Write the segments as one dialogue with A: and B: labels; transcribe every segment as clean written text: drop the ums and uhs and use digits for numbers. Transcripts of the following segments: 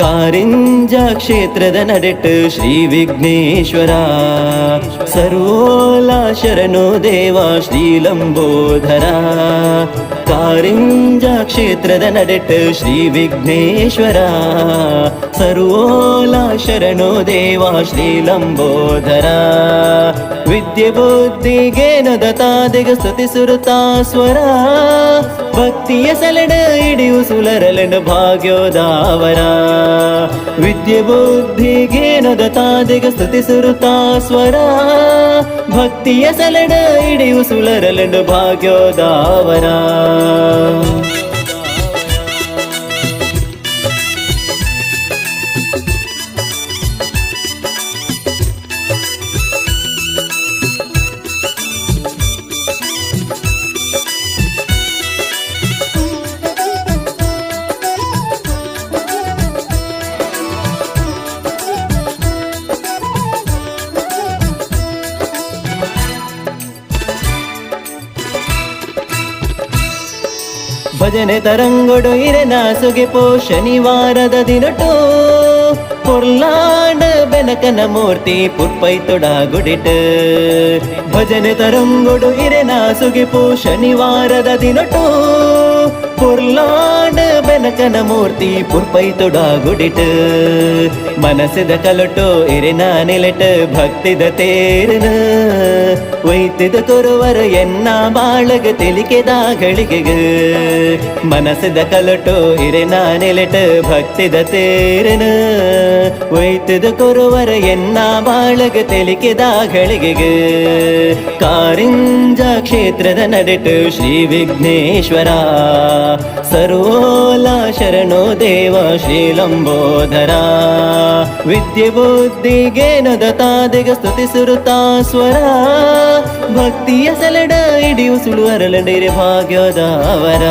A: ಕಾರಿಂಜ ಕ್ಷೇತ್ರದ ನಡೆಟ್ಟು ಶ್ರೀ ವಿಘ್ನೇಶ್ವರ ಸರ್ವೋಲ ಶರಣು ದೇವ ಶ್ರೀ ಲಂಬೋದರ. ಕಾರಿಂಜ ಕ್ಷೇತ್ರದ ನಡೆಟ್ಟು ಶ್ರೀ ವಿಘ್ನೇಶ್ವರ ಸರ್ವೋಲ ಶರಣು ದೇವ ಶ್ರೀ ಲಂಬೋದರ. ವಿದ್ಯೆ ಬುದ್ಧಿಗೆ ನೊದತಾದೆಗ ಸ್ತುತಿ ಸುರುತಾ ಸ್ವರ ಭಕ್ತಿಯ ಸೆಲೆಡ ಹಿಡಿಯು ಸುಲರಲೆಂಡು ಭಾಗ್ಯೋದಾವರ. ವಿದ್ಯೆ ಬುದ್ಧಿಗೆ ನೊದತಾದೆಗ ಸ್ತುತಿ ಸುರುತಾ ಸ್ವರ ಭಕ್ತಿಯ ಸೆಲೆಡ ಹಿಡಿಯು ಸುಲರಲೆಂಡು ಭಾಗ್ಯೋದಾವರ. ಭಜನೆ ತರಂಗೊಡು ಇರೆನ ಸುಗೆಪೋ ಶನಿವಾರದ ದಿನಟು ಪೊರ್ಲಾಂಡ ಬೆನಕನ ಮೂರ್ತಿ ಪುರ್ಪೈ ತೊಡಗುಡಿಟ್. ಭಜನೆ ತರಂಗೊಡು ಇರೆನ ಸುಗೆಪೋ ಶನಿವಾರದ ದಿನಟು ಪೊರ್ಲಾಂಡ ಬೆನಕನ ಮೂರ್ತಿ ಪುರ್ಪೈ ತೊಡಗುಡಿಟ್. ಮನಸ್ಸಿದ ಕಲಟು ಇರೆನ ನಿಲಟ್ ಭಕ್ತಿದ ತೇರನ ಒಯ್ತಿದ ಕೊರುವರ ಎನ್ನ ಬಾಳಗ ತೆಲಿಕೆದಾಗಳಿಗೆಗ. ಮನಸ್ಸಿದ ಕಲಟು ಇರೆನ ನಿಲಟ್ ಭಕ್ತಿದ ತೇರನ ಒಯ್ತಿದ ಕೊರುವರ ಎನ್ನ ಬಾಳಗ ತೆಲಿಕೆದಾಗಳಿಗೆಗ. ಕಾರಿಂಜ ಕ್ಷೇತ್ರದ ನಡೆಟು ಶ್ರೀ ವಿಘ್ನೇಶ್ವರ ಸರ್ವೋಲ ಶರಣು ದೇವ ಶ್ರೀ ಲಂಬೋದರ. ವಿದ್ಯೆ ಬುದ್ಧಿಗೆ ನೊದತಾದೆಗ ಸ್ತುತಿ ಸುರುತಾ ಸ್ವರ ಭಕ್ತಿಯ ಸೆಲೆಡ ಹಿಡಿಯು ಸುಳುವರಲಂಡಿರೆ ಭಾಗ್ಯದವರ.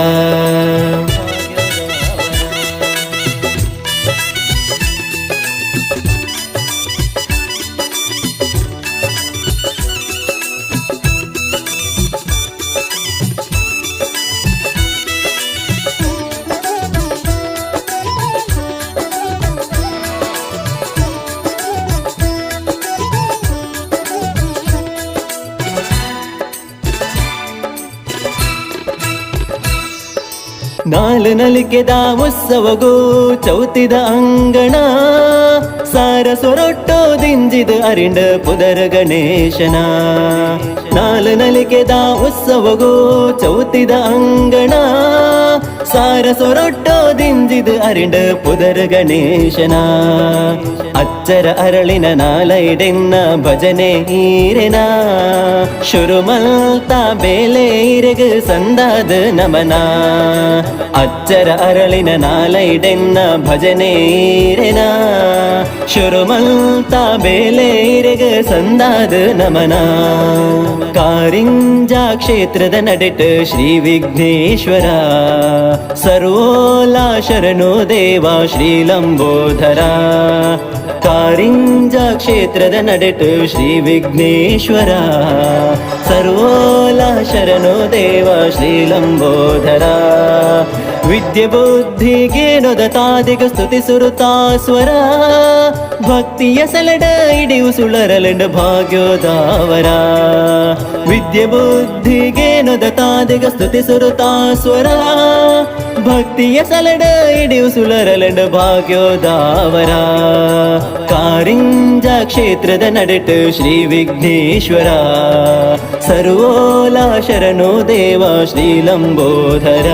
A: ನಾಲು ನಲಿಕೆದ ಉತ್ಸವಗೂ ಚೌತಿದ ಅಂಗಣ ಸಾರ ಸೊರೊಟ್ಟೋ ದಿಂಜಿದ ಅರಿಂಡ ಪುದರ ಗಣೇಶನ. ನಾಲು ನಲಿಕೆದ ಉತ್ಸವಗೂ ಚೌತಿದ ಅಂಗಣ ಸಾರ ಸೊರೊಟ್ಟೋ ದಿಂಜಿದ ಅರಿಂಡ ಪುದರ ಗಣೇಶನ. ಅಚ್ಚರ ಅರಳಿನ ನಾಲೈಡೆನ್ನ ಭಜನೆ ಈರೆನ ಶುರುಮಲ್ತ ಬೇಲೆ ಇರೆಗ ಸಂದಾದ ನಮನ. ಅಚ್ಚರ ಅರಳಿನ ನಾಲೈಡೆನ್ನ ಭಜನೆ ಈರೆನ ಶುರುಮಲ್ತ ಬೇಲೆ ಇರೆಗ ಸಂದಾದ ನಮನ. ಕಾರಿಂಜ ಕ್ಷೇತ್ರದ ನಡೆಟ ಶ್ರೀ ವಿಘ್ನೇಶ್ವರ ಸರ್ವೋಲ ಶರಣು ದೇವ ಶ್ರೀ ಲಂಬೋದರ. ಕಾರಿಂಜ ಕ್ಷೇತ್ರದ ನಡೆಟು ಶ್ರೀ ವಿಘ್ನೇಶ್ವರ ಸರ್ವೋಲ ಶರಣು ದೇವ ಶ್ರೀ ಲಂಬೋದರ. ವಿದ್ಯೆ ಬುದ್ಧಿಗೆ ನೊದತಾದೆಗ ಸ್ತುತಿ ಸುರುತಾ ಸ್ವರ ಭಕ್ತಿಯ ಸೆಲೆಡ ಹಿಡಿಯು ಸುಳರಲೆಂಡು ಭಾಗ್ಯೋದಾವರ. ವಿದ್ಯೆ ಬುದ್ಧಿಗೆ ನೊದತಾದೆಗ ಸ್ತುತಿ ಸುರುತಾ ಸ್ವರ ಭಕ್ತಿಯ ಸೆಲೆಡ ಹಿಡಿಯು ಸುಳರಲೆಂಡು ಭಾಗ್ಯೋದಾವರ. ಕಾರಿಂಜ ಕ್ಷೇತ್ರದ ನಡೆಟು ಶ್ರೀ ವಿಘ್ನೇಶ್ವರ ಸರ್ವೋಲ ಶರಣು ದೇವ ಶ್ರೀ ಲಂಬೋದರ.